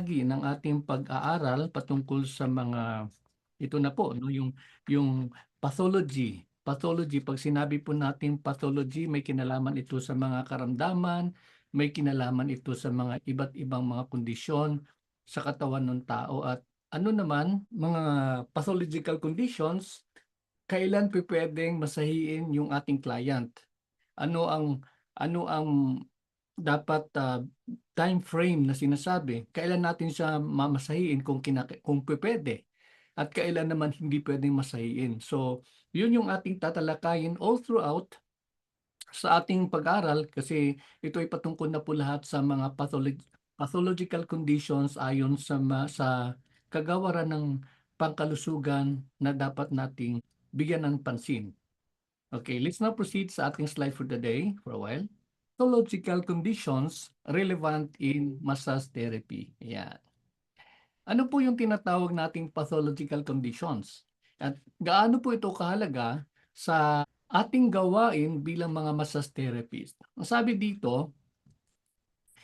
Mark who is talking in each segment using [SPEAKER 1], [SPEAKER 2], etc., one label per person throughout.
[SPEAKER 1] bahagi ng ating pag-aaral patungkol sa mga ito na po, no, yung pathology. Pathology, pag sinabi po natin pathology, may kinalaman ito sa mga karamdaman, may kinalaman ito sa mga iba't ibang mga kondisyon sa katawan ng tao. At ano naman, mga pathological conditions, kailan pupuwedeng masahihin yung ating client? Ano ang ano ang dapat, time frame na sinasabi? Kailan natin siya mamasahiin kung pupuwede at kailan naman hindi puwedeng masahiin. So, yun yung ating tatalakayin all throughout sa ating pag-aaral kasi ito ay patungkol na po lahat sa mga pathological conditions ayon sa kagawaran ng pangkalusugan na dapat nating bigyan ng pansin. Okay, let's now proceed sa ating slide for the day for a while. Pathological conditions relevant in massage therapy. Ayan. Ano po yung tinatawag nating pathological conditions? At gaano po ito kahalaga sa ating gawain bilang mga massage therapist? Ang sabi dito,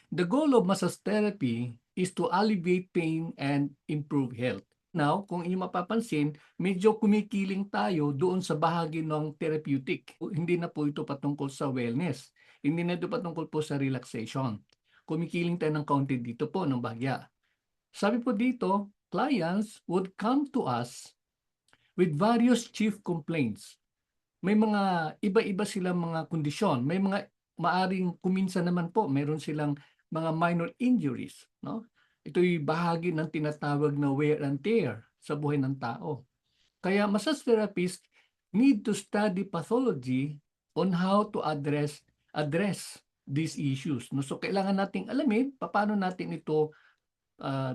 [SPEAKER 1] the goal of massage therapy is to alleviate pain and improve health. Now, kung inyo mapapansin, medyo kumikiling tayo doon sa bahagi ng therapeutic. Hindi na po ito patungkol sa wellness. Hindi na ito patungkol po sa relaxation. Kumikiling tayo ng kaunti dito po ng bahagya. Sabi po dito, clients would come to us with various chief complaints. May mga iba-iba silang mga kondisyon. May mga maaring kuminsan naman po, meron silang mga minor injuries. No? Ito'y bahagi ng tinatawag na wear and tear sa buhay ng tao. Kaya massage therapists need to study pathology on how to address these issues. No? So kailangan nating alamin paano natin ito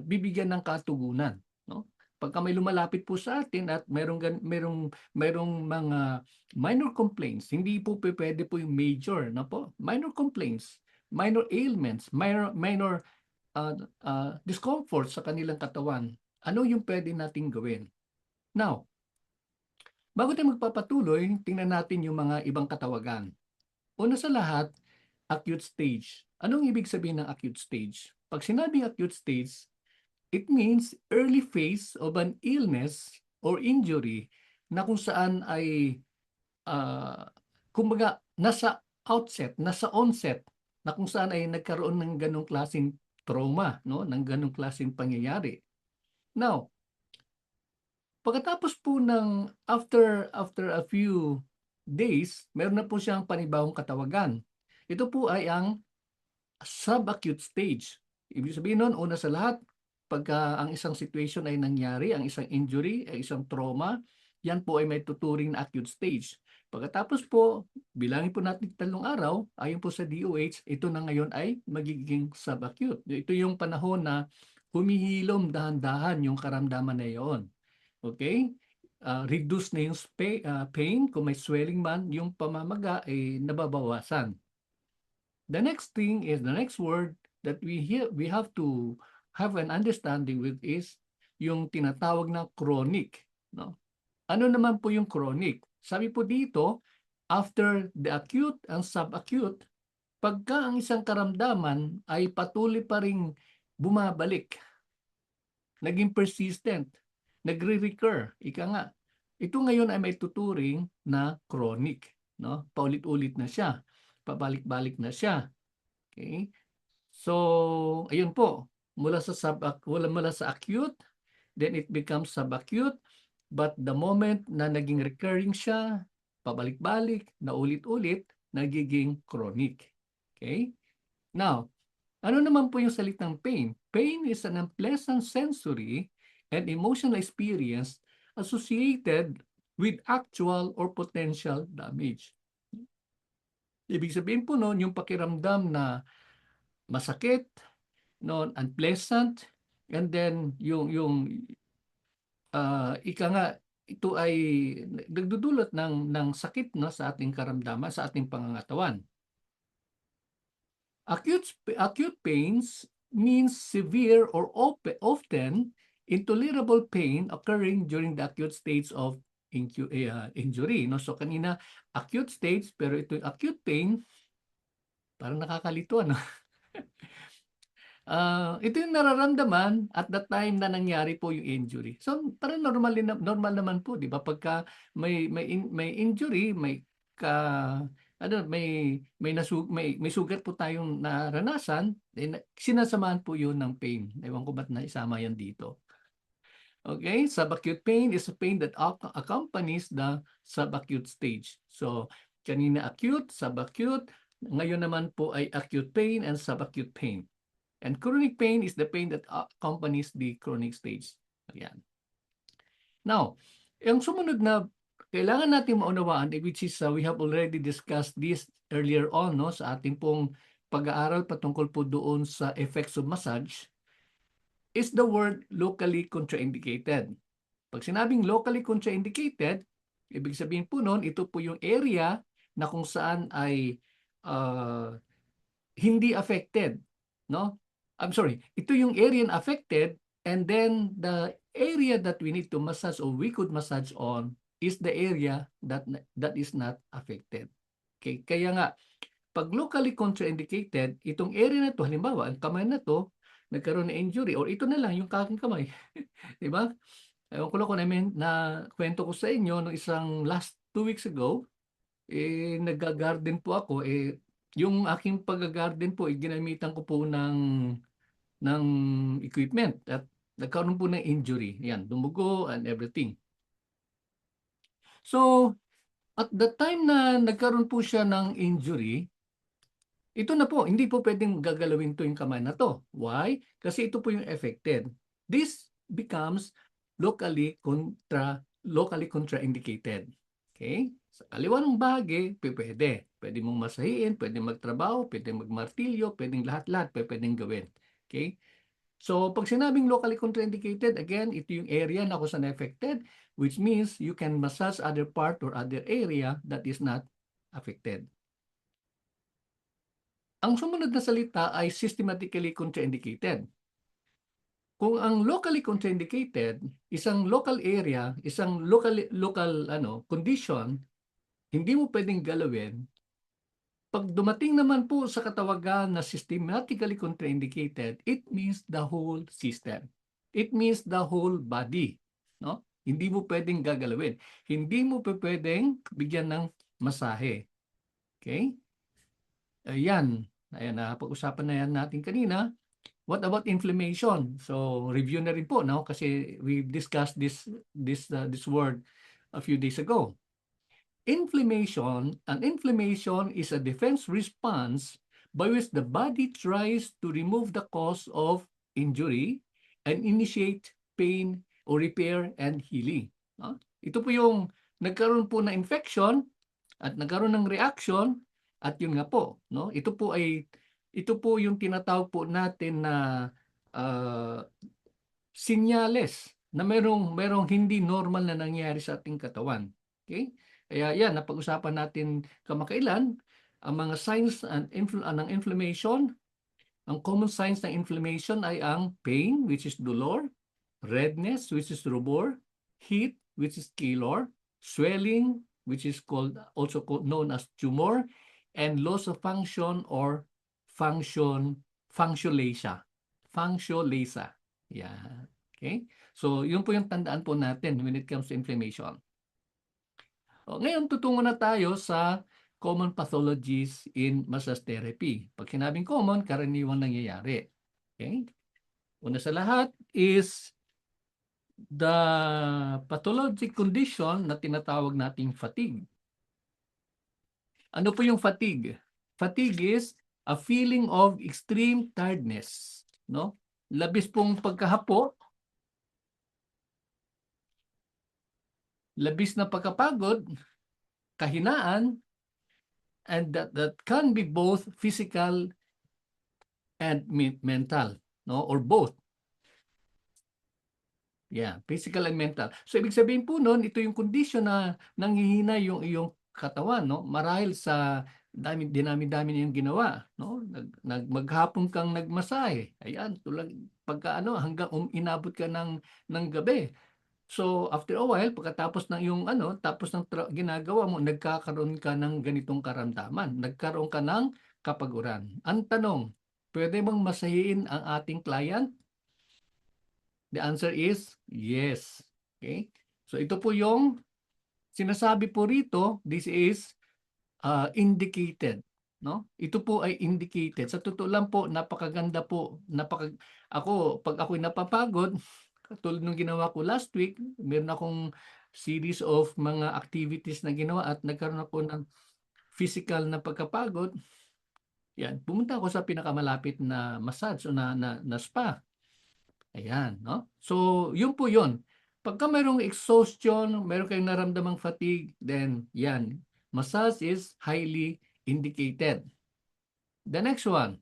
[SPEAKER 1] bibigyan ng katugunan, no? Pagka may lumalapit po sa atin at merong mga minor complaints, hindi po pupuwede po yung major, no po? Minor complaints, minor ailments, minor discomfort sa kanilang katawan. Ano yung puwede nating gawin? Now, bago tayo magpapatuloy, tingnan natin yung mga ibang katawagan. Una sa lahat, acute stage. Anong ibig sabihin ng acute stage? Pag sinabing acute stage, it means early phase of an illness or injury na kung saan ay kumbaga nasa onset na kung saan ay nagkaroon ng ganong klaseng trauma, no, ng ganong klaseng pangyayari. Now, pagkatapos po ng after a few days, meron na po siyang panibagong katawagan. Ito po ay ang subacute stage. Ibig sabihin nun, una sa lahat, pagka ang isang situation ay nangyari, ang isang injury, ay isang trauma, yan po ay may tuturing na acute stage. Pagkatapos po, bilangin po natin 3 araw, ayon po sa DOH, ito na ngayon ay magiging subacute. Ito yung panahon na humihilom dahan-dahan yung karamdaman na iyon. Okay? Reduce na yung pain, kung may swelling man, yung pamamaga ay nababawasan. The next thing is the next word that we have to have an understanding with is yung tinatawag na chronic, no? Ano naman po yung chronic? Sabi po dito, after the acute and subacute, pagka ang isang karamdaman ay patuloy pa ring bumabalik, naging persistent, nagre-recur, ika nga. Ito ngayon ay may tuturing na chronic, no? Paulit-ulit na siya, pabalik-balik na siya. Okay? So, ayun po, mula sa acute, then it becomes subacute, but the moment na naging recurring siya, pabalik-balik, na ulit-ulit, nagiging chronic. Okay? Now, ano naman po yung salitang pain? Pain is an unpleasant sensory and emotional experience associated with actual or potential damage. Ibig sabihin po noon, yung pakiramdam na masakit, no, unpleasant, and then ika nga, ito ay nagdudulot ng sakit, no, sa ating karamdaman, sa ating pangangatawan. Acute pains means severe or often intolerable pain occurring during the acute stage of injury, no? So kanina acute stage, pero ito acute pain, parang nakakalito, ano? ito yung nararamdaman at the time na nangyari po yung injury. So, parang normal naman po, 'di ba? Pagka may injury, ka may sugat po tayong naranasan, then sinasamahan po yun ng pain. Ewan ko ba't naisama yan dito. Okay, subacute pain is a pain that accompanies the subacute stage. So, kanina acute, subacute, ngayon naman po ay acute pain and subacute pain. And chronic pain is the pain that accompanies the chronic stage. Ayan. Now, yung sumunod na kailangan natin maunawaan, which is we have already discussed this earlier on, no, sa ating pong pag-aaral patungkol po doon sa effects of massage, is the word locally contraindicated. Pag sinabing locally contraindicated, ibig sabihin po noon, ito po yung area na kung saan ay uh, hindi affected, no? I'm sorry, ito yung area na affected, and then the area that we need to massage or we could massage on is the area that is not affected. Okay, kaya nga pag locally contraindicated, itong area na to, halimbawa, ang kamay na to, nagkaroon ng injury, or ito na lang, yung aking kamay, di ba? Ewan ko lang kung na kwento ko sa inyo, no, isang last 2 weeks ago, nag-garden po ako, yung aking pag-garden po, ginamitan ko po ng equipment at nagkaroon po ng injury. Yan, dumugo and everything. So, at the time na nagkaroon po siya ng injury, ito na po, hindi po pwedeng gagalawin to yung kamay na to. Why? Kasi ito po yung affected. This becomes locally contraindicated. Okay? Sa kaliwa ng bahagi, pwede. Pwede mong masahiin, pwede magtrabaho, pwede magmartilyo, pwedeng lahat-lahat, pwedeng gawin. Okay? So, pag sinabing locally contraindicated, again, ito yung area na kung saan affected, which means you can massage other part or other area that is not affected. Ang sumunod na salita ay systematically contraindicated. Kung ang locally contraindicated, isang local area, isang local condition, hindi mo pwedeng galawin. Pag dumating naman po sa katawagan na systematically contraindicated, it means the whole system. It means the whole body, no? Hindi mo pwedeng gagalawin. Hindi mo pwedeng bigyan ng masahe. Okay? Ayan. Ayan, pag-usapan na yan natin kanina. What about inflammation? So, review na rin po, no? Kasi we discussed this word a few days ago. Inflammation is a defense response by which the body tries to remove the cause of injury and initiate pain or repair and healing. No? Ito po yung nagkaroon po na infection at nagkaroon ng reaction. At yun nga po, no? Ito po yung tinatawag po natin na sinyales na merong hindi normal na nangyayari sa ating katawan. Okay? Kaya yan, napag-usapan natin kamakailan ang mga signs ng inflammation. Ang common signs ng inflammation ay ang pain, which is dolor, redness, which is rubor, heat, which is calor, swelling, which is also known as tumor, and loss of function or functiolacia. Functiolacia. Yeah. Okay? So, yun po yung tandaan po natin when it comes to inflammation. Ngayon, tutungo na tayo sa common pathologies in massage therapy. Pag sinabing common, karaniwang nangyayari. Okay? Una sa lahat is the pathologic condition na tinatawag nating fatigue. Ano po yung fatigue? Fatigue is a feeling of extreme tiredness, no? Labis pong pagkahapo, labis na pagkapagod, kahinaan, and that can be both physical and mental, no? Or both. Yeah, physical and mental. So ibig sabihin po noon, ito yung condition na nanghihina yung iyong katawan, no? Marahil sa dinami-dami niyong ginawa, no? Maghapon kang nagmasahe. Ayan, tulad pagka hanggang inabot ka ng gabi. So after a while, pagkatapos ng yung tapos ng ginagawa mo, nagkakaroon ka ng ganitong karamdaman. Nagkaroon ka ng kapaguran. Ang tanong, Pwede bang masahiin ang ating client? The answer is yes. Okay? So ito po yung sinasabi po rito, this is indicated, no? Ito po ay indicated. Sa totoo lang po, napakaganda po. Ako, pag ako'y napapagod, katulad nung ginawa ko last week, meron akong series of mga activities na ginawa at nagkaroon ako ng physical na pagkapagod. Yan, pumunta ako sa pinakamalapit na massage o na spa. Ayan, no? So, yun po yun. Pagka mayroong exhaustion, mayroon kayong naramdamang fatigue, then yan, massage is highly indicated. The next one,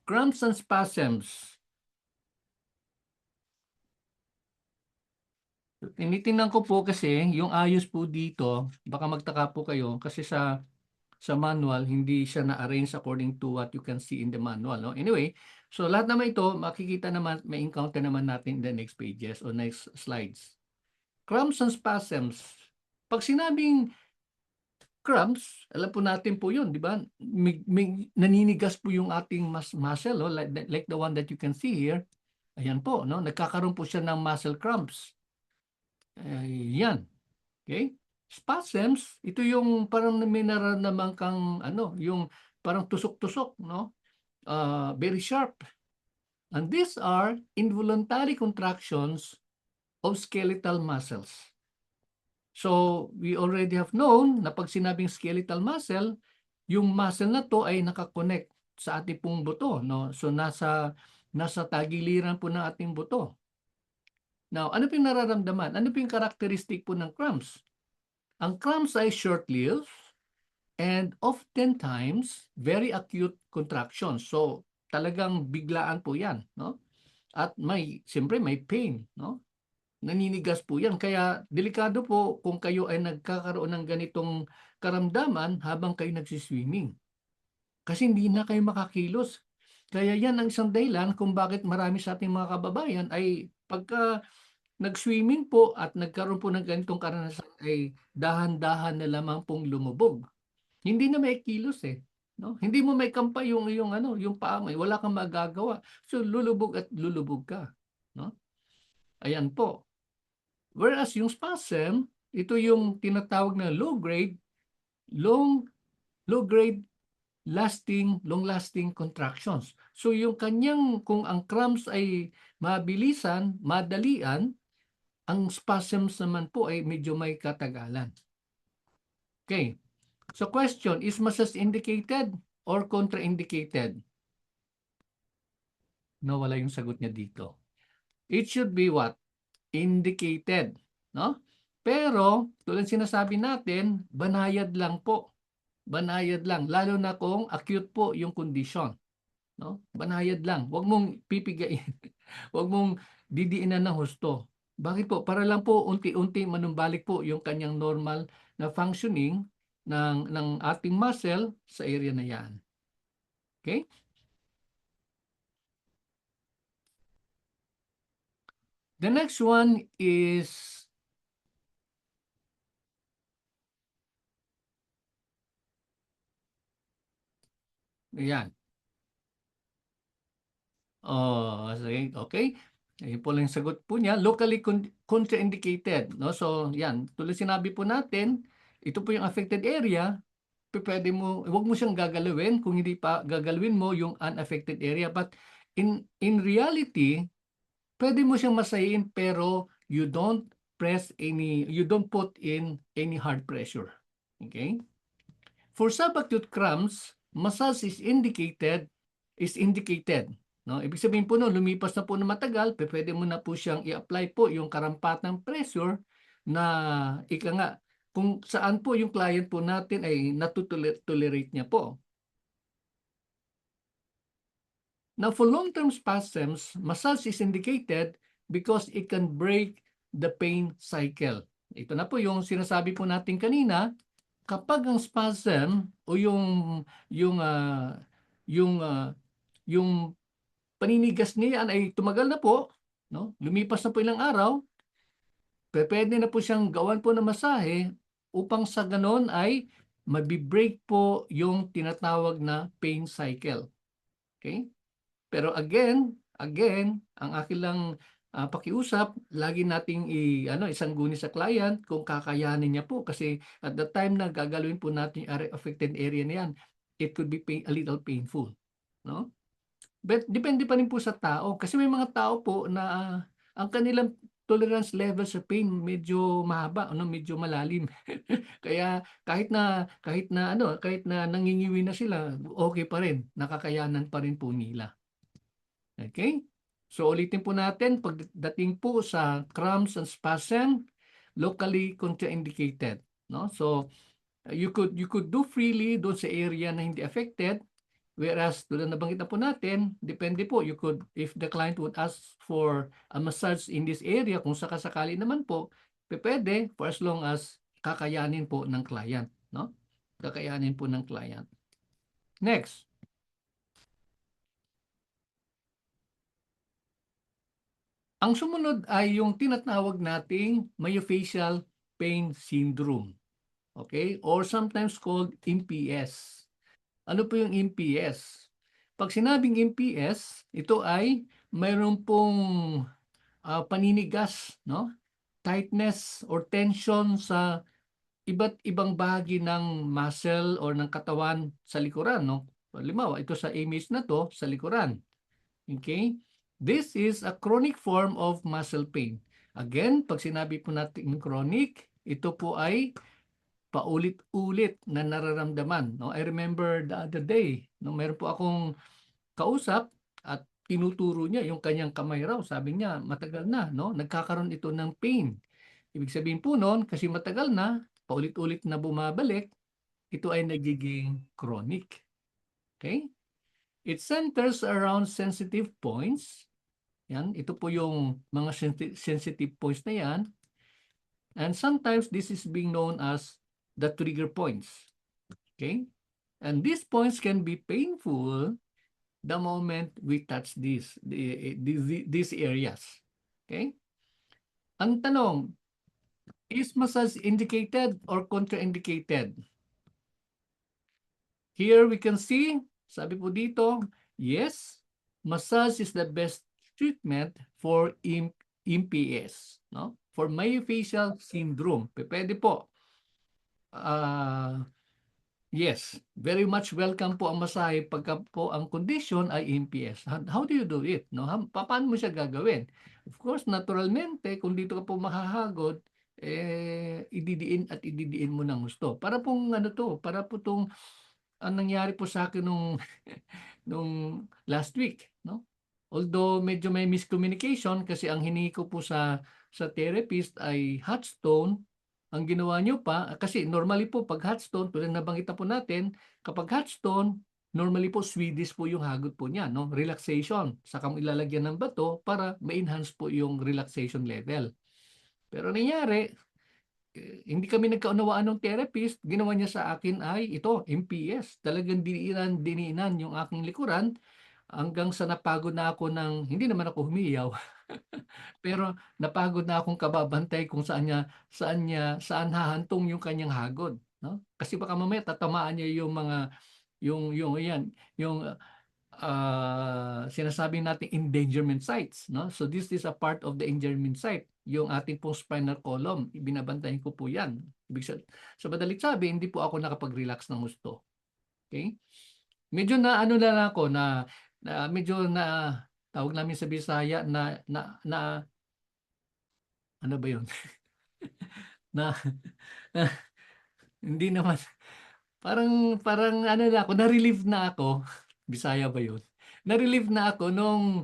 [SPEAKER 1] cramps and spasms. Tinitingnan ko po kasi yung ayos po dito, baka magtaka po kayo kasi sa manual, hindi siya na-arrange according to what you can see in the manual. No? Anyway, so lahat naman ito, makikita naman, may encounter naman natin in the next pages or next slides. Cramps and spasms. Pag sinabing cramps, alam po natin po yun, di ba? May naninigas po yung ating muscle, oh, like the one that you can see here. Ayan po, no? Nagkakaroon po siya ng muscle cramps. Ayan. Okay? Spasms, ito yung parang may nararamdaman kang ano, yung parang tusok-tusok, no? Very sharp. And these are involuntary contractions of skeletal muscles. So, we already have known na pag sinabing skeletal muscle, yung muscle na to ay nakakonect sa ating pong buto, no? So, nasa tagiliran po ng ating buto. Now, ano po yung nararamdaman? Ano po yung characteristic po ng cramps? Ang cramps ay short-lived and oftentimes very acute contractions. So, talagang biglaan po 'yan, no? At siyempre may pain, no? Naninigas po 'yan. Kaya delikado po kung kayo ay nagkakaroon ng ganitong karamdaman habang kayo nagsiswimming. Kasi hindi na kayo makakilos. Kaya 'yan ang isang dahilan kung bakit marami sa ating mga kababayan ay pagka nag-swimming po at nagkaroon po ng ganitong karanasan ay dahan-dahan na lamang pong lumubog. Hindi na maikilos, eh, 'no? Hindi mo maikampay yung ano, yung paa mo, eh, wala kang magagawa. So, lulubog at lulubog ka, 'no? Ayan po. Whereas yung spasm, ito yung tinatawag na long low grade long-lasting contractions. So, yung kung ang cramps ay mabilisan, madalian, ang spasms naman po ay medyo may katagalan. Okay. So question, is massage indicated or contraindicated? Nawala yung sagot niya dito. It should be what? Indicated. No? Pero, tulad sinasabi natin, banayad lang po. Banayad lang. Lalo na kung acute po yung condition. No? Banayad lang. Huwag mong pipigain. Huwag mong didiinan ng husto. Bakit po? Para lang po unti-unti manumbalik po yung kanyang normal na functioning ng ating muscle sa area na yan. Okay? The next one is yan. Oh, sige, okay. Ayun po lang yung sagot po niya. Locally contraindicated. No? So, yan. Tuloy sinabi po natin, ito po yung affected area. Pwede mo, huwag mo siyang gagalawin kung hindi pa gagalawin mo yung unaffected area. But in reality, pwede mo siyang masahin pero you don't put in any hard pressure. Okay? For subacute cramps, massage is indicated. No? Ibig sabihin po no, lumipas na po ng matagal, pwede mo na po siyang i-apply po yung karampatang pressure na ika nga, kung saan po yung client po natin ay natutolerate niya po. Now, for long-term spasms, massage is indicated because it can break the pain cycle. Ito na po yung sinasabi po natin kanina, kapag ang spasm o yung ah, yung ah, yung paninigas niya ay tumagal na po, no? Lumipas na po ilang araw, pwede na po siyang gawan po ng masahe upang sa ganon ay mabi-break po yung tinatawag na pain cycle. Okay? Pero again, ang akin lang pakiusap, lagi nating isangguni sa client kung kakayanin niya po kasi at the time na gagalawin po natin yung affected area na yan, it could be a little painful, no? But depende pa rin po sa tao kasi may mga tao po na ang kanilang tolerance level sa pain medyo mahaba, medyo malalim. Kaya kahit na nangingiwi na sila, okay pa rin, nakakayanan pa rin po nila. Okay? So ulitin po natin, pagdating po sa cramps and spasm, locally contraindicated, no? So you could do freely doon sa area na hindi affected, whereas tulad na nabanggit na po natin, depende po, you could, if the client would ask for a massage in this area, kung sakasakali naman po, pwede for as long as kakayanin po ng client, no? Kakayanin po ng client. Next. Ang sumunod ay yung tinatawag nating myofascial pain syndrome. Okay? Or sometimes called MPS. Ano po yung MPS? Pag sinabing MPS, ito ay mayroon pong paninigas, no? Tightness or tension sa iba't ibang bahagi ng muscle or ng katawan sa likuran, no? Halimbawa, ito sa image na to, sa likuran. Okay? This is a chronic form of muscle pain. Again, pag sinabi po natin chronic, ito po ay paulit-ulit na nararamdaman. No? I remember the other day, no, meron po akong kausap at tinuturo niya yung kanyang kamay raw. Sabi niya, matagal na, no? Nagkakaroon ito ng pain. Ibig sabihin po noon, kasi matagal na, paulit-ulit na bumabalik, ito ay nagiging chronic. Okay? It centers around sensitive points. Yan, ito po yung mga sensitive points na yan. And sometimes this is being known as the trigger points. Okay? And these points can be painful the moment we touch these areas. Okay? Ang tanong, is massage indicated or contraindicated? Here we can see, sabi po dito, yes, massage is the best treatment for MPS, no? For myofascial syndrome. Pwede po. Yes, very much welcome po ang masahe pagka po ang condition ay MPS. How do you do it? No? Paano mo siya gagawin? Of course, naturalmente, kung dito ka po mahahagod, ididiin at ididiin mo ng gusto. Para pong para po tong ang nangyari po sa akin nung last week, no? Although medyo may miscommunication kasi ang hiningi ko po sa therapist ay hot stone, ang ginawa niyo pa kasi normally po pag hot stone, tulad na nabanggit po natin, kapag hot stone, normally po Swedish po yung hagot po niya, no? Relaxation. Saka mo ilalagyan ng bato para ma-enhance po yung relaxation level. Pero nangyari, hindi kami nagkaunawaan ng therapist, ginawa niya sa akin ay ito, MPS. Talagang diniinan yung aking likuran hanggang sa napagod na ako hindi naman ako humiyaw, pero napagod na akong kababantay kung saan hahantong yung kanyang hagod, no? Kasi baka mamaya tatamaan niya yung yan, yung sinasabi natin endangerment sites, no? So this is a part of the endangerment site, yung ating pong spinal column, binabantayan ko po yan. Sa madalit sabi, hindi po ako nakapag-relax ng gusto. Okay? Medyo na ano na lang ako medyo na tawag namin sa Bisaya na ano ba 'yun? na hindi naman parang parang ano na ako, na-relieve na ako. Bisaya ba 'yun? Na-relieve na ako nung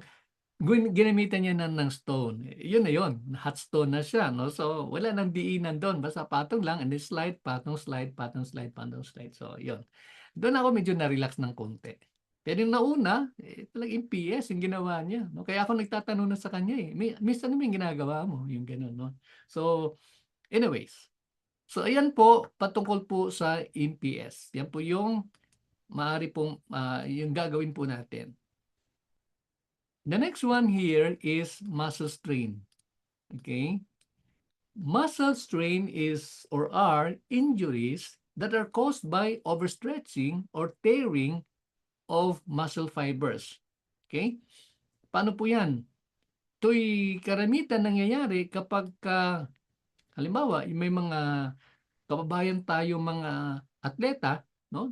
[SPEAKER 1] ginamitan niya ng stone. Yun na yun, hot stone na siya, no? So, wala nang diinan doon. Basta patong lang, and then slide, patong, slide, patong, slide, patong, slide. So, yun. Doon ako medyo na-relax ng konti. Pero yung nauna, talagang PS yung ginawa niya. No? Kaya ako nagtatanong na sa kanya eh. Minsan naman yung ginagawa mo, yung gano'n, no? So, anyways. So, ayan po, patungkol po sa MPS. Yan po yung maaari pong, yung gagawin po natin. The next one here is muscle strain. Okay? Muscle strain is or are injuries that are caused by overstretching or tearing of muscle fibers. Okay? Paano po yan? Ito'y karamitan nangyayari kapag halimbawa, may mga kababayan tayo mga atleta, no?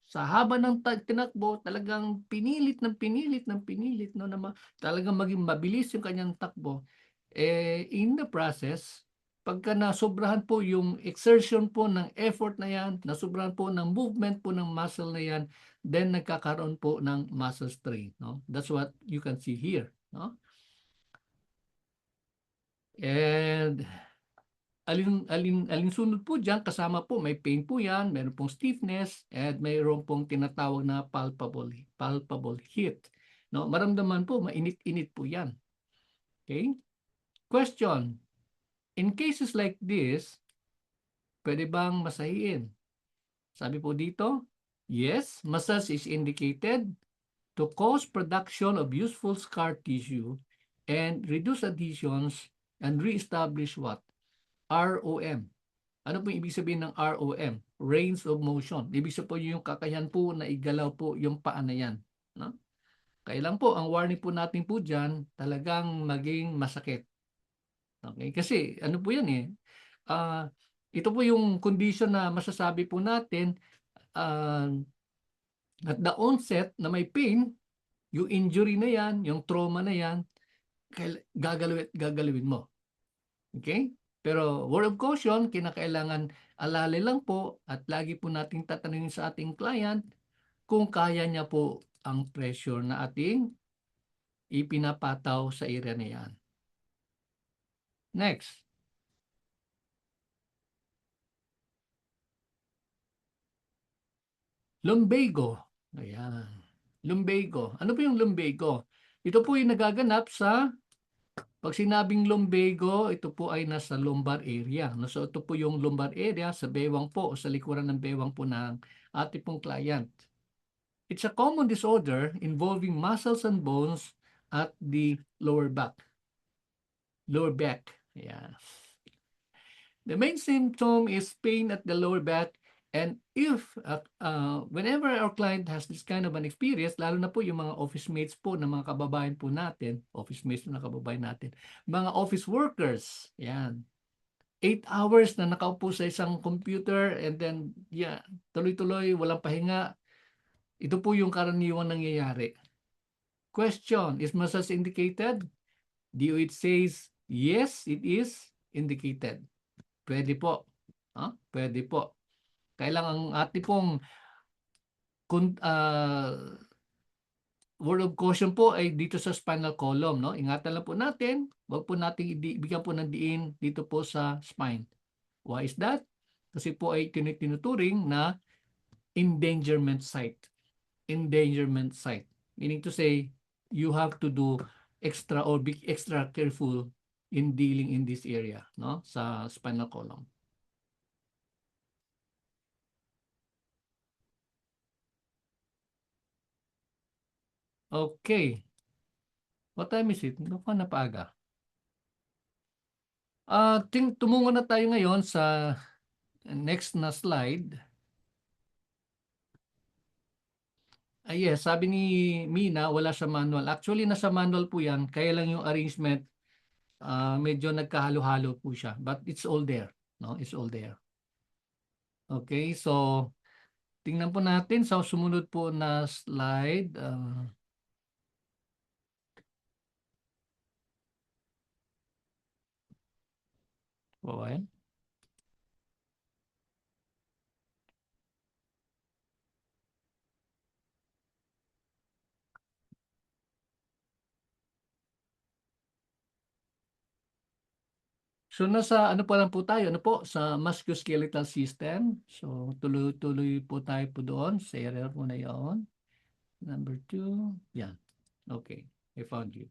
[SPEAKER 1] Sa haba ng tinakbo, talagang pinilit ng pinilit ng pinilit, no? Talagang maging mabilis yung kanyang takbo. In the process, pagka nasobrahan po yung exertion po ng effort na yan, nasobrahan po ng movement po ng muscle na yan, then nagkakaroon po ng muscle strain, no? That's what you can see here, no? And alinsunod po diyan, kasama po may pain po yan, meron pong stiffness, at mayroon pong tinatawag na palpable heat. No, maramdaman po, mainit-init po yan. Okay? Question, in cases like this, pwede bang masahiin? Sabi po dito, yes, massage is indicated to cause production of useful scar tissue and reduce adhesions and reestablish what? ROM. Ano po ibig sabihin ng ROM? Range of motion. Ibig sabihin yung kakayahan po na igalaw po yung paa na yan. No? Kailan po, ang warning po natin po dyan, talagang maging masakit. Okay? Kasi ano po yan eh, uh, ito po yung condition na masasabi po natin uh, at the onset na may pain, yung injury na yan, yung trauma na yan, gagalawin mo. Okay? Pero word of caution, kinakailangan alala lang po at lagi po nating tatanungin sa ating client kung kaya niya po ang pressure na ating ipinapataw sa area na yan. Next. Lumbago. Ayan. Lumbago. Ano po yung lumbago? Ito po yung nagaganap sa, pag sinabing lumbago, ito po ay nasa lumbar area. No? So ito po yung lumbar area sa bewang po o sa likuran ng bewang po ng ating pong client. It's a common disorder involving muscles and bones at the lower back. Lower back. Yeah. The main symptom is pain at the lower back, and if whenever our client has this kind of an experience, lalo na po yung mga office mates po ng mga kababayan po natin, office mates na kababayan natin, mga office workers, yan. 8 hours na nakaupo sa isang computer and then yeah, tuloy-tuloy, walang pahinga. Ito po yung karaniwang nangyayari. Question, is massage indicated? DOH says, yes, it is indicated. Pwede po. Pwede po. Kailangan ang ating pong word of caution po ay dito sa spinal column. No? Ingatan lang po natin, wag po natin ibigyan po ng diin dito po sa spine. Why is that? Kasi po ay tinuturing na endangerment site. Endangerment site. Meaning to say, you have to do extra or be extra careful in dealing in this area, no? Sa spinal column. Okay. What time is it? Baka napaaga. Tumungo na tayo ngayon sa next na slide. Yes, sabi ni Mina, wala sa manual. Actually, nasa manual po yan. Kaya lang yung arrangement, medyo nagkahalo-halo po siya. But it's all there. No? It's all there. Okay, so tingnan po natin sa sumunod po na slide. Okay. So nasa ano pa lang po tayo, ano po, sa musculoskeletal system. So tuloy-tuloy po tayo po doon sa area po na yon. Number 2. Yan. Okay. I found you.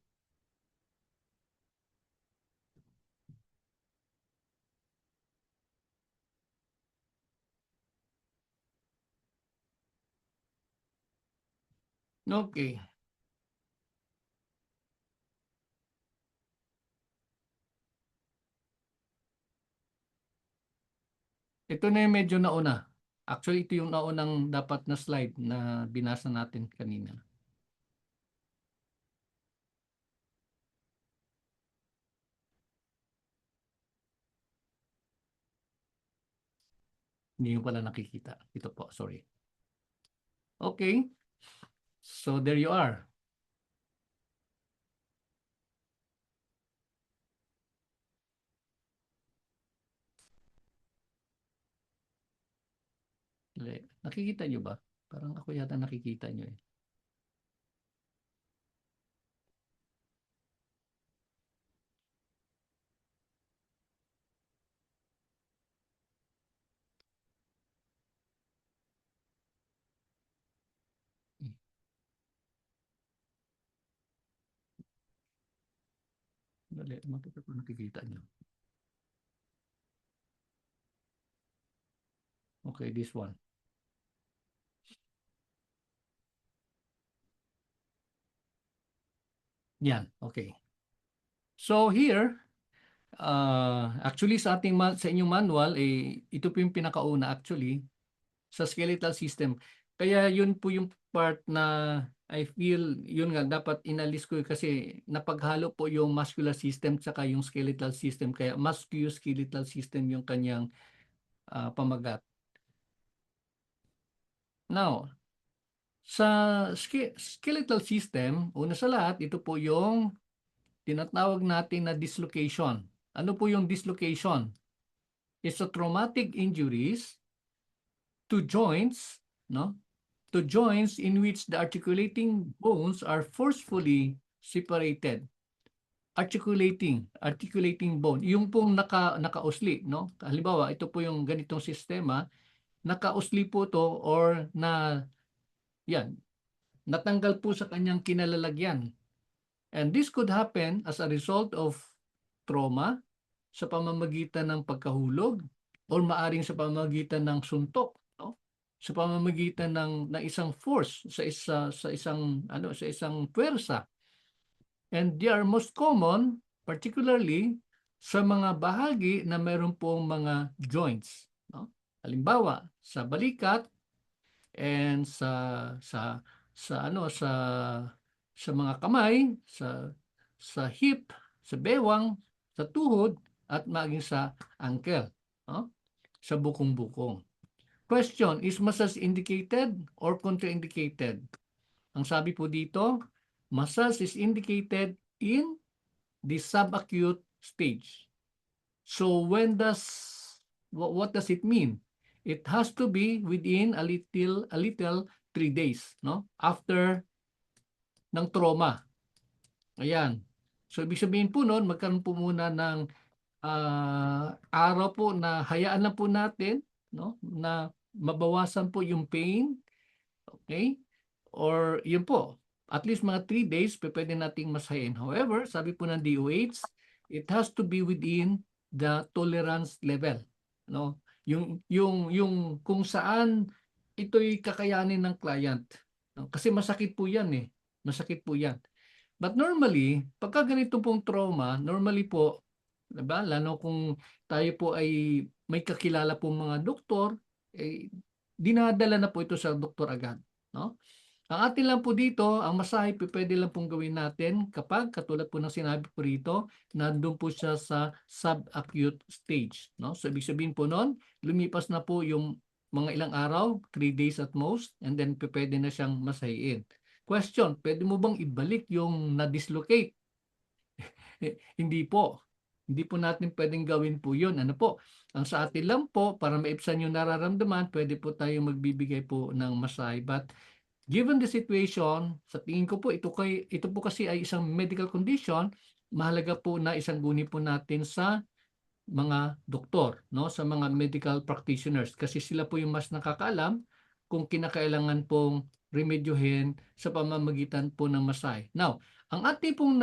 [SPEAKER 1] Okay. Ito na yung medyo nauna. Actually, ito yung naunang dapat na slide na binasa natin kanina. Hindi nyo pala nakikita. Ito po, sorry. Okay. So there you are. Nakikita nyo ba? Parang ako yata nakikita nyo eh. Dali, makita ko nakikita nyo. Okay, this one. Yan, okay. So here, actually sa ating sa inyong manual, ito po yung pinakauna actually sa skeletal system. Kaya yun po yung part na I feel yun nga dapat inalis ko kasi napaghalo po yung muscular system tsaka yung skeletal system. Kaya musculoskeletal system yung kanyang pamagat. Now, sa skeletal system, una sa lahat, ito po yung tinatawag natin na dislocation. Ano po yung dislocation? It's a traumatic injuries to joints, no? To joints in which the articulating bones are forcefully separated. Articulating bone. Yung pong nakausli, no? Halimbawa, ito po yung ganitong sistema, nakausli po to or yan, natanggal po sa kanyang kinalalagyan. And this could happen as a result of trauma sa pamamagitan ng pagkahulog or maaring sa pamamagitan ng suntok, no? Sa pamamagitan ng isang force sa isang puwersa. And they are most common particularly sa mga bahagi na mayroon pong mga joints, no? Halimbawa, sa balikat and sa mga kamay, sa hip, sa bewang, sa tuhod at maging sa ankle, no? Sa bukong-bukong. Question, is massage indicated or contraindicated? Ang sabi po dito, massage is indicated in the subacute stage. So what does it mean? It has to be within a little 3 days, no? After ng trauma. Ayan. So ibig sabihin po noon, magkaroon po muna ng araw po na hayaan lang po natin, no? Na mabawasan po yung pain, okay? Or yun po, at least mga 3 days pwede nating masahin. However, sabi po ng DOH, it has to be within the tolerance level, no? Yung kung saan ito'y kakayanin ng client, no? Kasi masakit po 'yan eh. Masakit po 'yan. But normally, pagka ganito pong trauma, normally po, 'di ba? Lalo kung tayo po ay may kakilala pong mga doktor, dinadala na po ito sa doktor agad, no? Ang atin lang po dito, ang masahe pwede lang pong gawin natin kapag katulad po ng sinabi po rito, nandun po siya sa subacute stage, no? So ibig sabihin po noon, lumipas na po yung mga ilang araw, 3 days at most, and then pwede na siyang masahiin. Question, pwede mo bang ibalik yung na-dislocate? Hindi po. Hindi po natin pwedeng gawin po yun. Ano po? Ang sa atin lang po, para maibsan yung nararamdaman, pwede po tayo magbibigay po ng masahe. But given the situation, sa tingin ko po, ito po kasi ay isang medical condition, mahalaga po na isang guni po natin sa mga doktor, no, sa mga medical practitioners kasi sila po yung mas nakakaalam kung kinakailangan pong remedyohin sa pamamagitan po ng masahe. Now, ang ating pong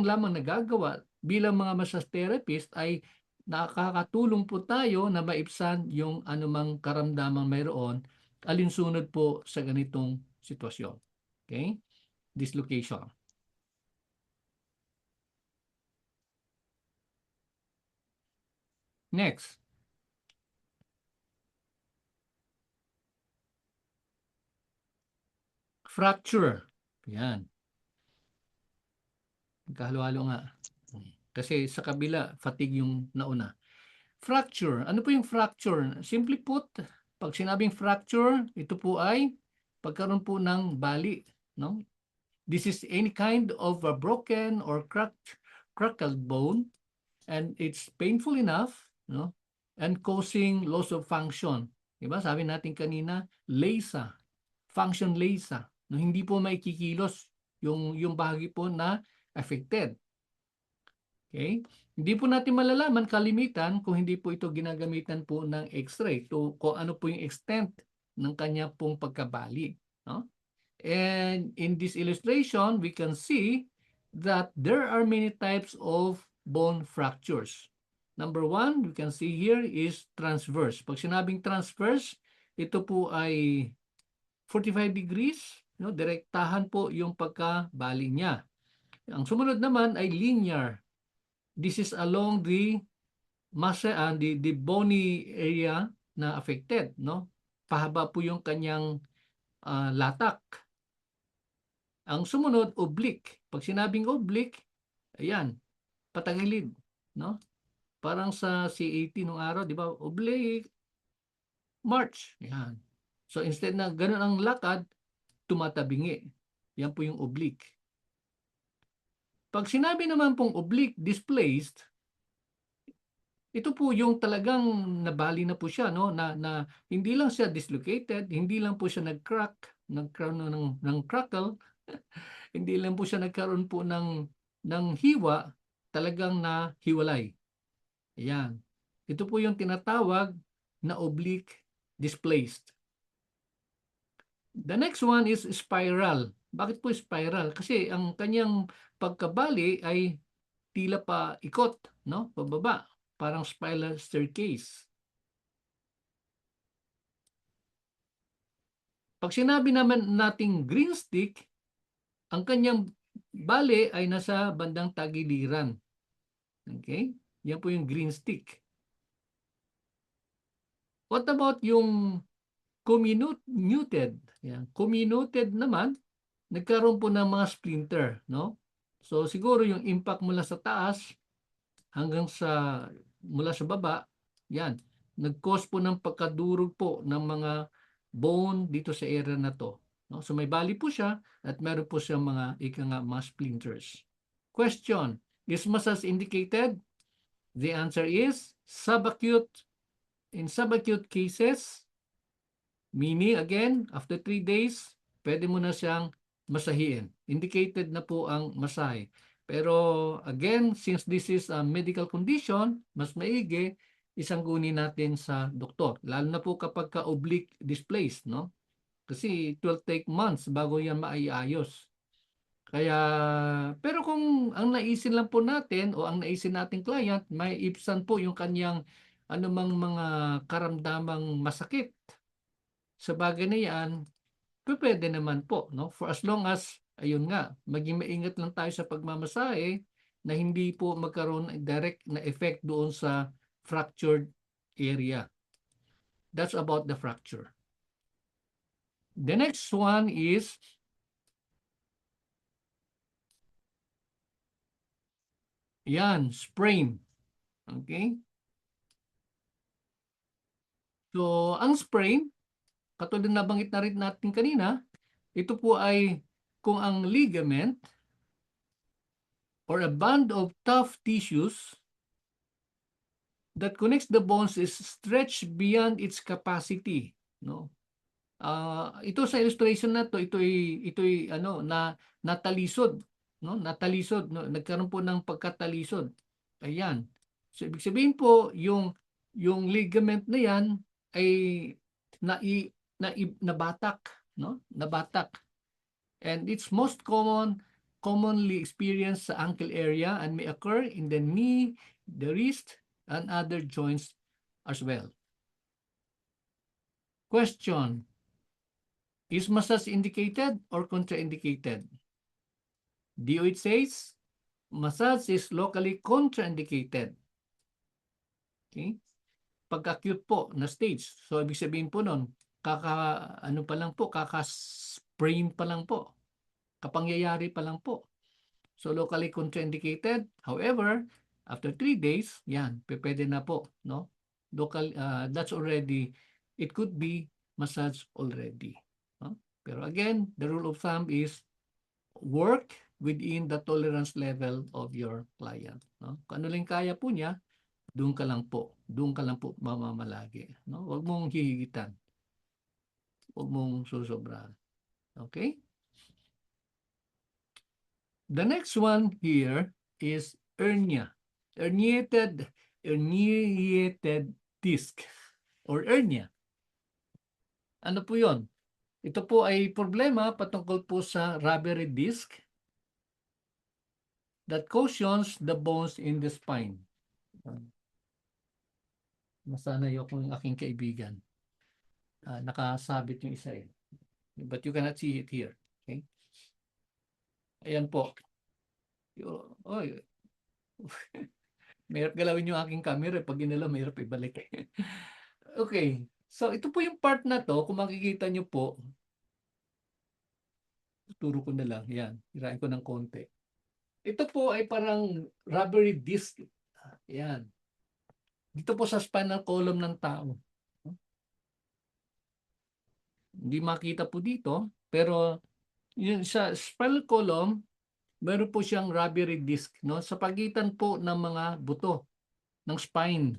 [SPEAKER 1] lamang nagagawa bilang mga massage therapist ay nakakatulong po tayo na maibsan yung anumang karamdamang mayroon alinsunod po sa ganitong sitwasyon. Okay? Dislocation. Next. Fracture. Yan. Magkahalo-halo nga. Kasi sa kabila, fatigue yung nauna. Fracture. Ano po yung fracture? Simply put, pag sinabing fracture, ito po ay pagkaroon po ng bali. No? This is any kind of a broken or crackled bone, and it's painful enough, no? And causing loss of function. Diba? Sabi natin kanina, LASA, function LASA. No, hindi po maikikilos yung bahagi po na affected. Okay? Hindi po natin malalaman kalimitan kung hindi po ito ginagamitan po ng X-ray to kung ano po yung extent ng kanya pong pagkabali. No? And in this illustration, we can see that there are many types of bone fractures. Number one, we can see here is transverse. Pag sinabing transverse, ito po ay 45 degrees, no? Direktahan po yung pagkabali niya. Ang sumunod naman ay linear. This is along the muscle and the bony area na affected, no? Pahaba po yung kanyang latak. Ang sumunod, oblique. Pag sinabing oblique, ayan, patagilid, no? Parang sa CAT nung araw, di ba? Oblique, march. Ayan. So instead na ganun ang lakad, tumatabingi. Yan po yung oblique. Pag sinabi naman pong oblique displaced, ito po yung talagang nabali na po siya, no? Na hindi lang siya dislocated, hindi lang po siya nagkaroon ng crackle, hindi lang po siya nagkaroon po ng hiwa, talagang nahiwalay. Ayan. Ito po yung tinatawag na oblique displaced. The next one is spiral. Bakit po spiral? Kasi ang kanyang pagkabali ay tila pa ikot, no? Pababa, parang spiral staircase. Pag sinabi naman nating green stick, ang kanyang bali ay nasa bandang tagiliran. Okay? Yan po yung green stick. What about yung comminuted? Yan. Comminuted naman, nagkaroon po ng mga splinter, no? So siguro yung impact mula sa taas hanggang mula sa baba, yan, nag-cause po ng pagkadurog po ng mga bone dito sa area na to. No? So may bali po siya at meron po siya mga splinters. Question, is massage indicated? The answer is subacute. In subacute cases, meaning again, after 3 days, pwede mo na siyang masahiin. Indicated na po ang masahe. Pero again, since this is a medical condition, mas maigi, isanggunin natin sa doktor. Lalo na po kapag ka-oblique displaced, no? Kasi it will take months bago yan maiayos. Kaya, pero kung ang naisin lang po natin o ang naisin nating client, may ibsan po yung kanyang anumang mga karamdamang masakit sa bagay na yan, pwede naman po, no? For as long as, ayun nga, maging maingat lang tayo sa pagmamasahe na hindi po magkaroon ng direct na effect doon sa fractured area. That's about the fracture. The next one is yan, sprain. Okay? So, ang sprain, katulad na banggit na rin natin kanina, ito po ay kung ang ligament or a band of tough tissues that connects the bones is stretched beyond its capacity, no? Ito sa illustration na to, ito'y ano na natalisod, no? Natalisod, no? Nagkaroon po ng pagkatalisod. Ayan. So ibig sabihin po yung ligament na 'yan ay nabatak, no? Nabatak. And it's most commonly experienced sa ankle area and may occur in the knee, the wrist, and other joints as well. Question, is massage indicated or contraindicated? DOH says, massage is locally contraindicated. Okay? Pag-acute po na stage. So, ibig sabihin po nun, ano pa lang po, sprain pa lang po. Kapangyayari pa lang po. So locally contraindicated. However, after 3 days, yan, pwede na po, no? That's already, it could be massage already. No? Pero again, the rule of thumb is work within the tolerance level of your client. No? Kung ano lang kaya po niya, doon ka lang po. Doon ka lang po mamamalagi. No? Huwag mong hihigitan. Huwag mong susobrahan. Okay? The next one here is hernia. Herniated disc or hernia. Ano po yon? Ito po ay problema patungkol po sa rubbery disc that cushions the bones in the spine. Nasanay ako ng aking kaibigan. Nakasabit yung isa eh. But you cannot see it here. Okay? Ayan po. Oy. Mahirap galawin yung aking camera. Pag ginalaw, mahirap ibalik. Okay. So, ito po yung part na to. Kung makikita nyo po, turo ko na lang. Yan. Hirain ko ng konti. Ito po ay parang rubbery disc. Yan. Dito po sa spinal column ng tao. Hindi makita po dito. Pero yun, sa spinal column, meron po siyang rubbery disc. No? Sa pagitan po ng mga buto ng spine.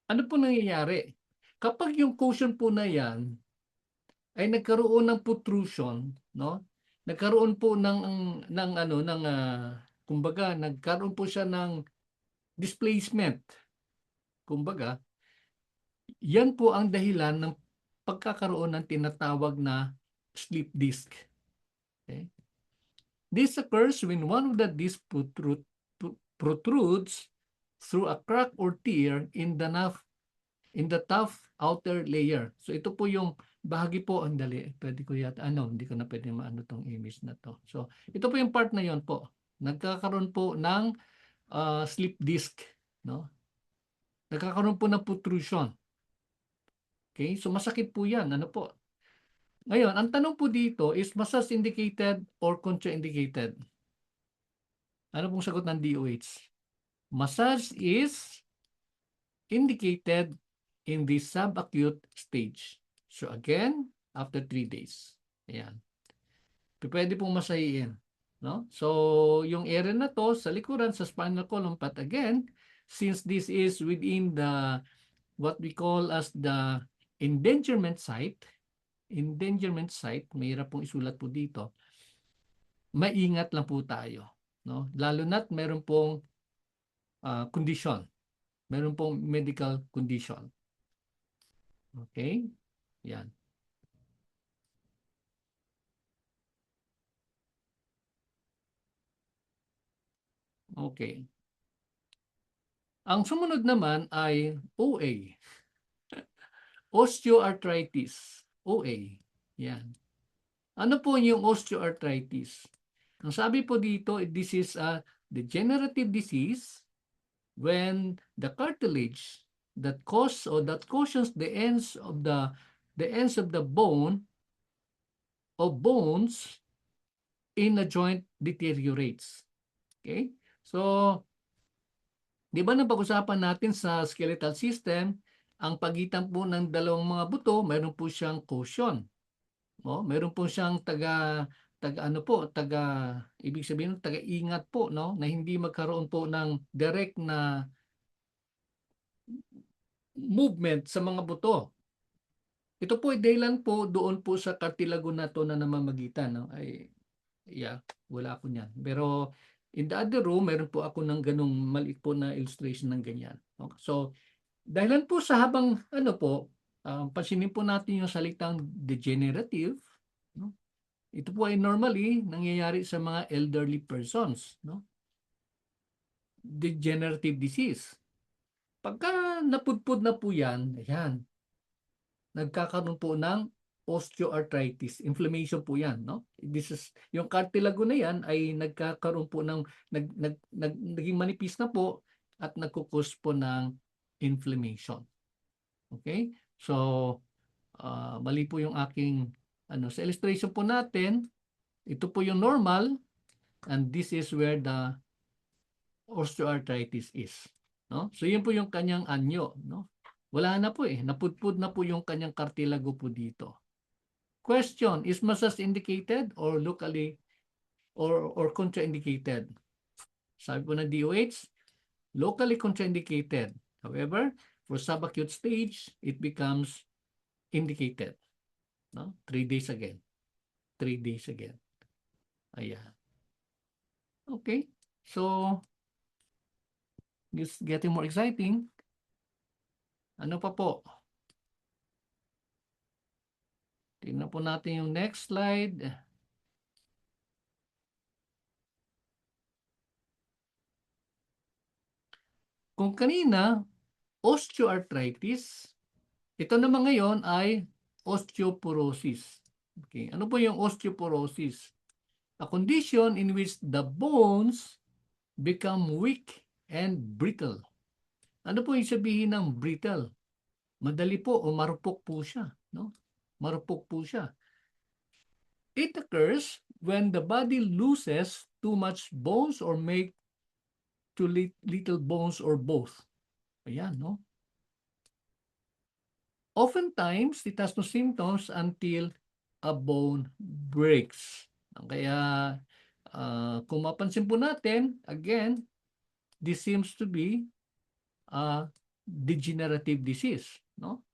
[SPEAKER 1] Ano po nangyayari? Kapag yung cushion po na yan ay nagkaroon ng protrusion, no? Nagkaroon po ng ano ng kumbaga nagkaroon po siya ng displacement. Kumbaga, yan po ang dahilan ng pagkakaroon ng tinatawag na slip disc. Okay? This occurs when one of the discs protrudes through a crack or tear in the tough outer layer. So ito po yung bahagi po, andali, pwede ko yata, hindi ko na pwede maano tong image na to. So ito po yung part na yon po. Nagkakaroon po ng slip disc, no? Nagkakaroon po ng protrusion. Okay? So masakit po yan, ano po? Ngayon, ang tanong po dito is massage indicated or contraindicated? Ano pong sagot ng DOH? Massage is indicated in the subacute stage. So again, after 3 days. Ayan. Pwede pong masahiin. No? So, yung area na to sa likuran sa spinal column, but again, since this is within the what we call as the endangerment site, mahirap pong isulat po dito, maingat lang po tayo. No? Lalo na't meron pong condition. Meron pong medical condition. Okay? Yan. Okay. Ang sumunod naman ay OA. Osteoarthritis. OA. Yan. Ano po yung osteoarthritis? Ang sabi po dito, this is a degenerative disease when the cartilage that cushions the ends of the bones in a joint deteriorates. Okay? So, di ba napag-usapan natin sa skeletal system, ang pagitan po ng dalawang mga buto, mayroon po siyang cushion. No? Mayroon po siyang ibig sabihin taga-ingat po, no? Na hindi magkaroon po ng direct na movement sa mga buto. Ito po ay dahilan po doon po sa cartilago na to na namamagitan, no? Ay wala po niyan. Pero in the other room, meron po ako ng ganung maliit po na illustration ng ganyan. Okay? So, dahilan po sa habang pansinin po natin yung salitang degenerative, no? Ito po ay normally nangyayari sa mga elderly persons, no? Degenerative disease. Pagka napudpud na po yan, ayan, nagkakaroon po ng osteoarthritis. Inflammation po yan, no? This is, yung cartilago na yan ay nagkakaroon po ng, naging manipis na po at nagkukos po ng inflammation. Okay? So, Mali po yung aking sa illustration po natin, ito po yung normal and this is where the osteoarthritis is, no? So yun po yung kanyang anyo, no? Wala na po napudpud na po yung kanyang cartilago po dito. Question, is massage indicated or locally or contraindicated? Sabi po ng DOH, locally contraindicated. However, for subacute stage, it becomes indicated. No? 3 days again. 3 days again. Ayan. Okay. So, it's getting more exciting. Ano pa po? Tingnan po natin yung next slide. Kung kanina, osteoarthritis, ito naman ngayon ay osteoporosis. Okay. Ano po yung osteoporosis? A condition in which the bones become weak and brittle. Ano po yung sabihin ng brittle? Madali po o marupok po siya, no? Marupok po siya. It occurs when the body loses too much bones or make too little bones or both. Ayan, no? Oftentimes, it has no symptoms until a bone breaks. Kaya, kung mapansin po natin, again, this seems to be a degenerative disease, no?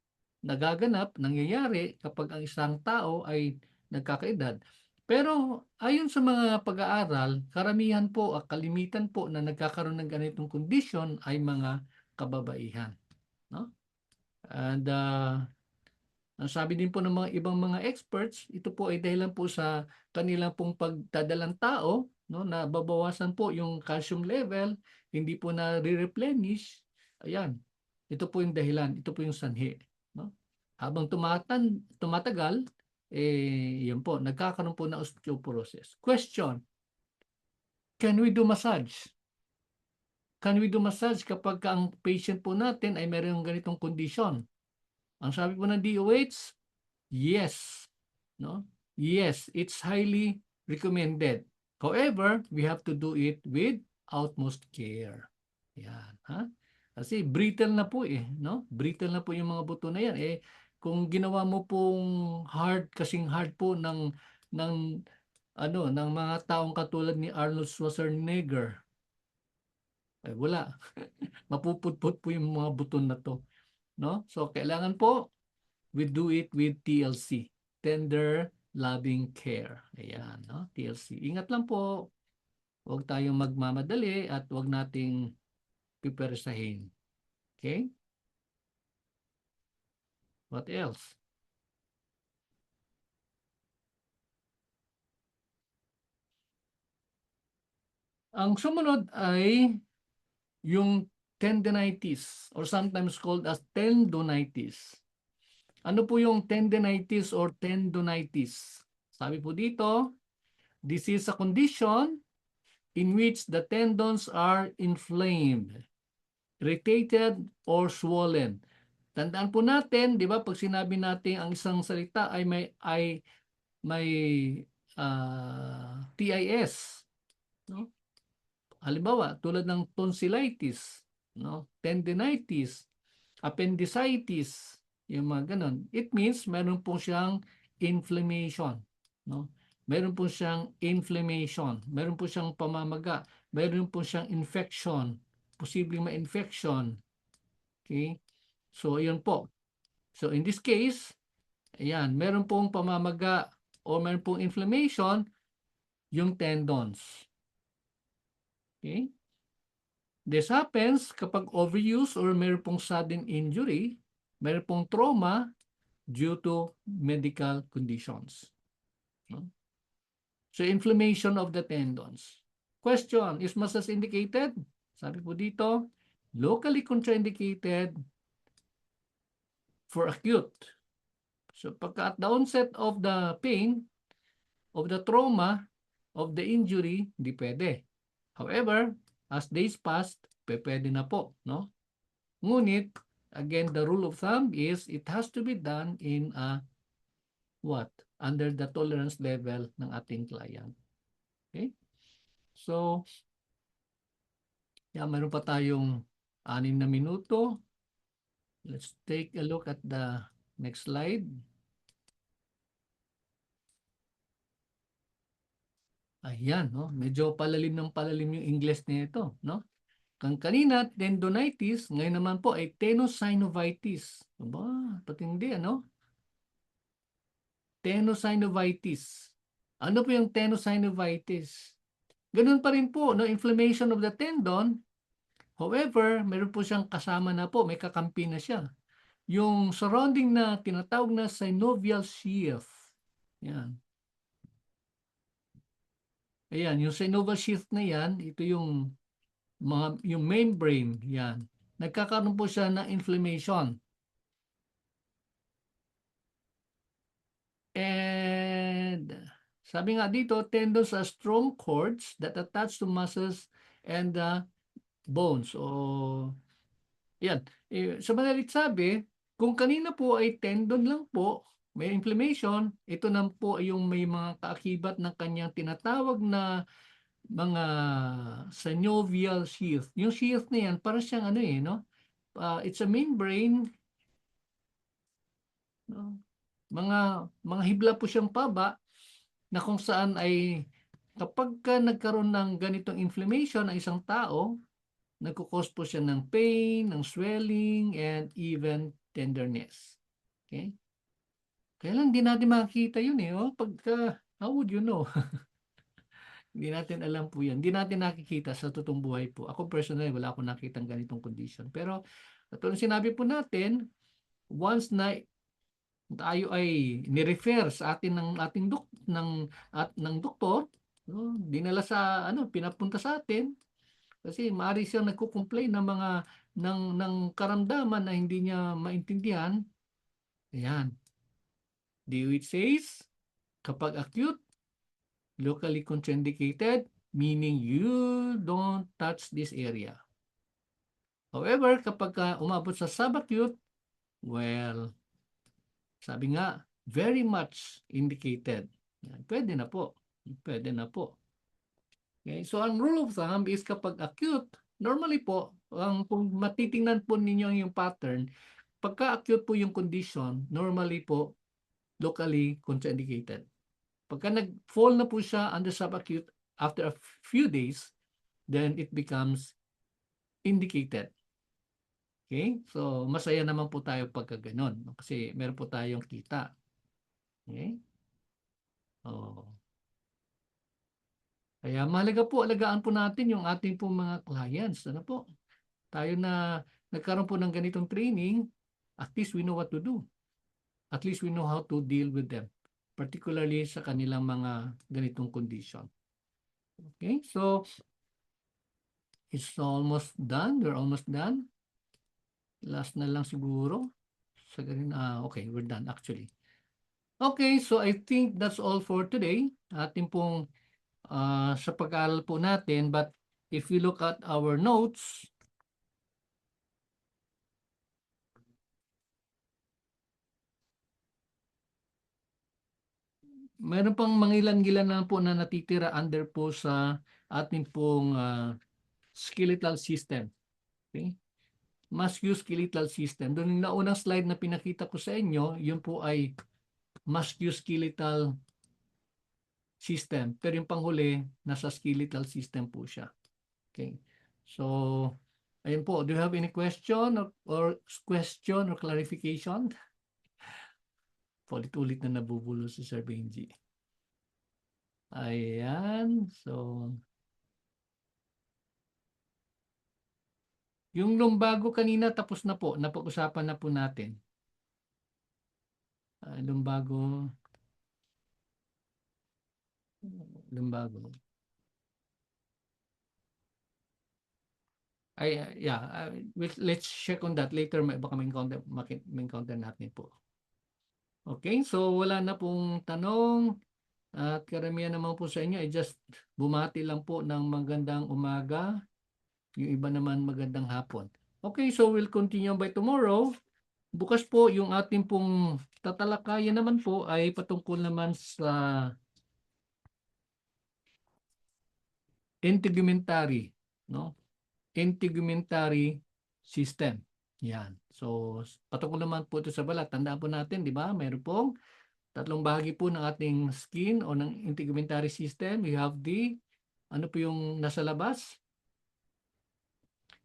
[SPEAKER 1] Nagaganap, nangyayari kapag ang isang tao ay nagkakaedad. Pero ayon sa mga pag-aaral, karamihan po at kalimitan po na nagkakaroon ng ganitong kondisyon ay mga kababaihan, no? And ang sabi din po ng mga ibang mga experts, ito po ay dahilan po sa kanilang pong pagdadalang tao, no, na babawasan po yung calcium level, hindi po na re-replenish. Ayan. Ito po yung dahilan, ito po yung sanhi, no? Habang tumatagal, yan po, nagkakaroon po ng osteoporosis. Question, can we do massage? Can we do massage kapag ang patient po natin ay mayroong ganitong kondisyon? Ang sabi po ng DOH, yes, no? Yes, it's highly recommended. However, we have to do it with utmost care. Yan, ha? Kasi brittle na po no? Brittle na po yung mga buto na yan. Kung ginawa mo pong hard, kasing hard po ng ng mga taong katulad ni Arnold Schwarzenegger, wala. Mapuputput po yung mga buto na to, no? So kailangan po we do it with TLC, tender loving care. Ayan, no? TLC. Ingat lang po. Huwag tayong magmamadali at huwag nating pipersahin. Okay? What else? Ang sumunod ay yung tendinitis or sometimes called as tendonitis. Ano po yung tendinitis or tendonitis? Sabi po dito, this is a condition in which the tendons are inflamed, irritated, or swollen. Tandaan po natin, 'di ba, pag sinabi natin ang isang salita ay may TIS, no? Halimbawa, tulad ng tonsillitis, no? Tendinitis, appendicitis, yung mga ganun. It means meron po siyang inflammation, no? Meron po siyang inflammation, meron po siyang pamamaga, meron po siyang infection, posibleng ma-infection. Okay? So, ayun po. So, in this case, ayan, meron pong pamamaga o meron pong inflammation yung tendons. Okay? This happens kapag overuse or meron pong sudden injury, meron pong trauma due to medical conditions. No? So, inflammation of the tendons. Question, is massage indicated? Sabi po dito, locally contraindicated for acute. So, pagka at the onset of the pain, of the trauma, of the injury, hindi pwede. However, as days passed, pwede na po, no? Ngunit, again, the rule of thumb is it has to be done in a what? Under the tolerance level ng ating client. Okay? So, meron pa tayong 6 na minuto. Let's take a look at the next slide. Ayan, no? Medyo palalim ng palalim yung English nito, no? Kanina, tendonitis, ngayon naman po ay tenosynovitis. Aba, patindi, ano? Tenosynovitis. Ano po yung tenosynovitis? Ganun pa rin po, no? Inflammation of the tendon. However, meron po siyang kasama na po, may kakampi na siya. Yung surrounding na tinatawag na synovial sheath. Yan. Ayan, yung synovial sheath na yan, ito yung yung membrane, yan. Nagkakaroon po siya ng inflammation. And sabi nga dito, tendons are strong cords that attach to muscles and the bones. O, yan. Sa madalit sabi, kung kanina po ay tendon lang po, may inflammation, ito na po ay yung may mga kaakibat ng kanyang tinatawag na mga synovial sheath. Yung sheath na yan, para siyang ano no? It's a membrane, no? Mga hibla po siyang paba na kung saan ay kapag nagkaroon ng ganitong inflammation ang isang tao, nagkukos po siya ng pain, ng swelling, and even tenderness. Okay? Kaya lang, di natin makikita yun Pagka, how would you know? Hindi natin alam po yan. Hindi natin nakikita sa totoong buhay po. Ako personally, wala akong nakitang ganitong condition. Pero, katulad sinabi po natin, once na tayo ay ni-refer sa atin ng ating ng doktor, no, dinala sa pinapunta sa atin kasi maaari siyang nagko-complain ng mga ng karamdaman na hindi niya maintindihan. Ayan. DOH says kapag acute, locally contraindicated, meaning you don't touch this area. However, kapag umabot sa subacute, well, sabi nga, very much indicated. Yan, pwede na po. Pwede na po. Okay? So, ang rule of thumb is kapag acute, normally po, kung matitingnan po ninyo yung pattern, pagka acute po yung condition, normally po, locally contraindicated. Pagka nag-fall na po siya under subacute after a few days, then it becomes indicated. Okay? So, masaya naman po tayo pagka ganun. Kasi meron po tayong kita. Okay? Oh. Kaya mahalaga po, alagaan po natin yung ating po mga clients. Ano po? Tayo na nagkaroon po ng ganitong training, at least we know what to do. At least we know how to deal with them. Particularly sa kanilang mga ganitong condition. Okay? So, it's almost done. We're almost done. Last na lang siguro. Okay, we're done actually. Okay, so I think that's all for today. Ating pong sa pag-aaral po natin, but if you look at our notes, meron pang mangilan-gilan na po na natitira under po sa ating pong skeletal system. Okay? Musculoskeletal system. Doon yung naunang slide na pinakita ko sa inyo, yun po ay musculoskeletal system. Pero yung panghuli, nasa skeletal system po siya. Okay. So, ayun po. Do you have any question or clarification? Paulit-ulit na nabubulo si Sir Benji. Ayan. So, yung lumbago kanina tapos na po. Napag-usapan na po natin. Lumbago. Yeah. Let's check on that later. Baka may encounter natin po. Okay, so wala na pong tanong. At karamihan naman po sa inyo ay just bumati lang po ng magandang umaga. Yung iba naman magandang hapon. Okay, so we'll continue by tomorrow. Bukas po yung ating pong tatalakayan naman po ay patungkol naman sa integumentary, no? Integumentary system. Yan. So, patungkol naman po ito sa balat. Tandaan po natin, di ba? Mayroon pong tatlong bahagi po ng ating skin o ng integumentary system. We have the, ano po yung nasa labas?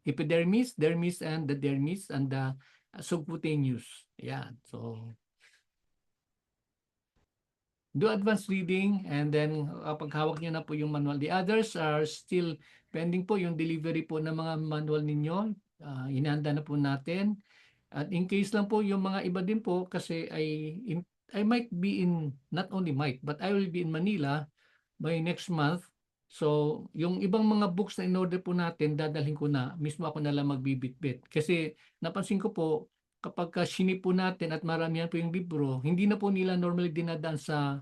[SPEAKER 1] Epidermis, dermis, and the dermis, and the subcutaneous. Yan. So, do advanced reading, and then kapag hawak niyo na po yung manual. The others are still pending po yung delivery po ng mga manual ninyo. Inihanda na po natin. At in case lang po yung mga iba din po kasi I might be in, not only might, but I will be in Manila by next month. So, yung ibang mga books na in-order po natin, dadalhin ko na. Mismo ako na lang magbibitbit. Kasi napansin ko po, kapag shinip po natin at maramihan po yung libro, hindi na po nila normally dinadaan sa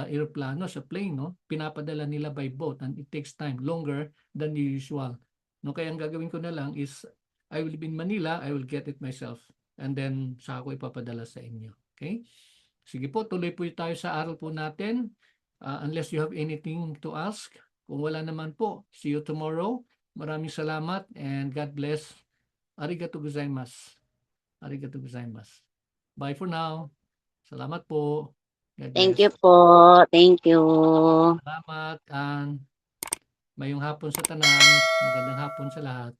[SPEAKER 1] eroplano, sa plane, no? Pinapadala nila by boat and it takes time, longer than the usual. No, kaya ang gagawin ko na lang is I will be in Manila, I will get it myself and then saka ko ipapadala sa inyo. Okay? Sige po, tuloy po tayo sa aral po natin. Unless you have anything to ask. Kung wala naman po, see you tomorrow. Maraming salamat and God bless. Arigato gozaimasu. Arigato gozaimasu. Bye for now. Salamat po. God
[SPEAKER 2] Thank
[SPEAKER 1] bless.
[SPEAKER 2] you po. Thank you.
[SPEAKER 1] Salamat and mayong hapon sa tanan. Magandang hapon sa lahat.